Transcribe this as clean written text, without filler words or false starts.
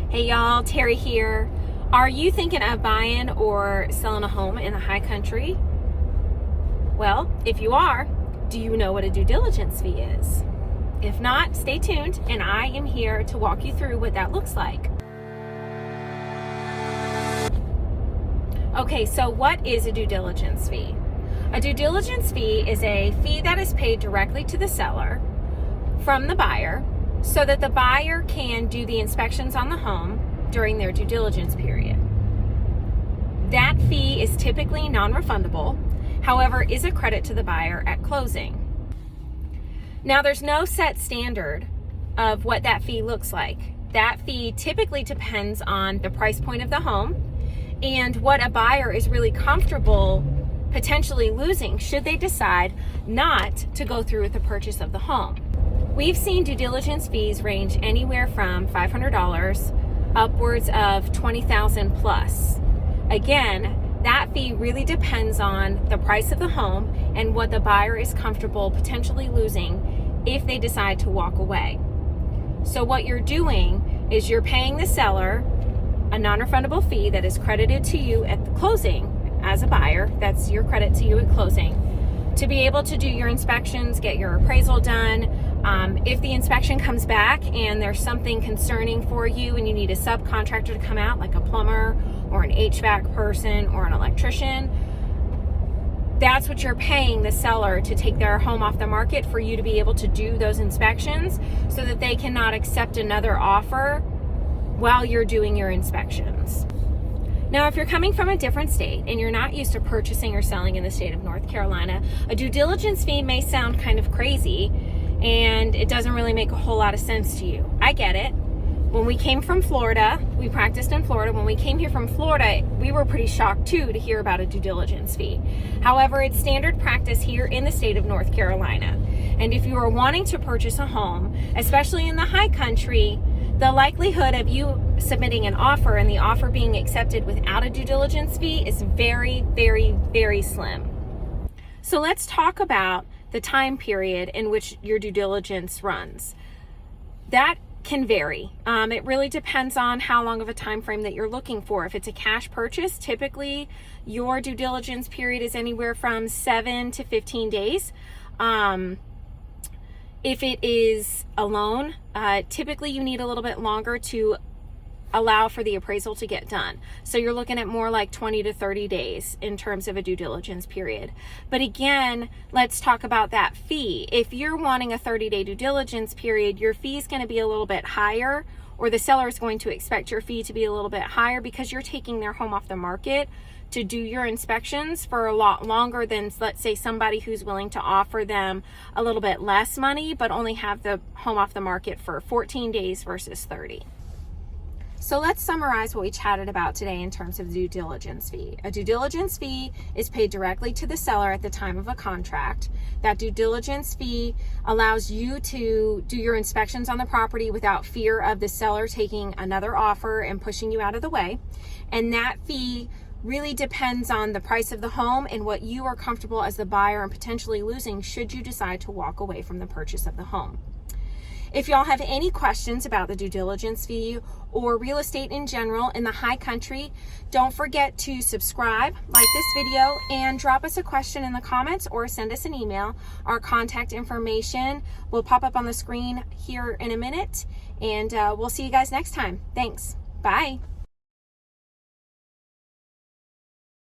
Hey y'all, Terri here. Are you thinking of buying or selling a home in the high country? Well, if you are, do you know what a due diligence fee is? If not, stay tuned and I am here to walk you through what that looks like. Okay, so what is a due diligence fee? A due diligence fee is a fee that is paid directly to the seller from the buyer so that the buyer can do the inspections on the home during their due diligence period. That fee is typically non-refundable, however, is a credit to the buyer at closing. Now, there's no set standard of what that fee looks like. That fee typically depends on the price point of the home and what a buyer is really comfortable potentially losing should they decide not to go through with the purchase of the home. We've seen due diligence fees range anywhere from $500 upwards of $20,000 plus. Again, that fee really depends on the price of the home and what the buyer is comfortable potentially losing if they decide to walk away. So what you're doing is you're paying the seller a non-refundable fee that is credited to you at the closing as a buyer. That's your credit to you at closing to be able to do your inspections, get your appraisal done. If the inspection comes back and there's something concerning for you and you need a subcontractor to come out, like a plumber or an HVAC person or an electrician, that's what you're paying the seller to take their home off the market for you to be able to do those inspections so that they cannot accept another offer while you're doing your inspections. Now, if you're coming from a different state and you're not used to purchasing or selling in the state of North Carolina, a due diligence fee may sound kind of crazy and it doesn't really make a whole lot of sense to you. I get it. When we came from Florida, we practiced in Florida. When we came here from Florida, we were pretty shocked too to hear about a due diligence fee. However, it's standard practice here in the state of North Carolina. And if you are wanting to purchase a home, especially in the high country, the likelihood of you submitting an offer and the offer being accepted without a due diligence fee is very, very, very slim. So let's talk about the time period in which your due diligence runs. That can vary. It really depends on how long of a time frame that you're looking for. If it's a cash purchase, typically your due diligence period is anywhere from 7 to 15 days. If it is a loan, typically you need a little bit longer to allow for the appraisal to get done. So you're looking at more like 20 to 30 days in terms of a due diligence period. But again, let's talk about that fee. If you're wanting a 30-day due diligence period, your fee is going to be a little bit higher, or the seller is going to expect your fee to be a little bit higher because you're taking their home off the market to do your inspections for a lot longer than, let's say, somebody who's willing to offer them a little bit less money but only have the home off the market for 14 days versus 30. So let's summarize what we chatted about today in terms of the due diligence fee. A due diligence fee is paid directly to the seller at the time of a contract. That due diligence fee allows you to do your inspections on the property without fear of the seller taking another offer and pushing you out of the way. And that fee really depends on the price of the home and what you are comfortable as the buyer and potentially losing should you decide to walk away from the purchase of the home. If y'all have any questions about the due diligence fee or real estate in general in the high country, don't forget to subscribe, like this video, and drop us a question in the comments or send us an email. Our contact information will pop up on the screen here in a minute, and we'll see you guys next time. Thanks. Bye.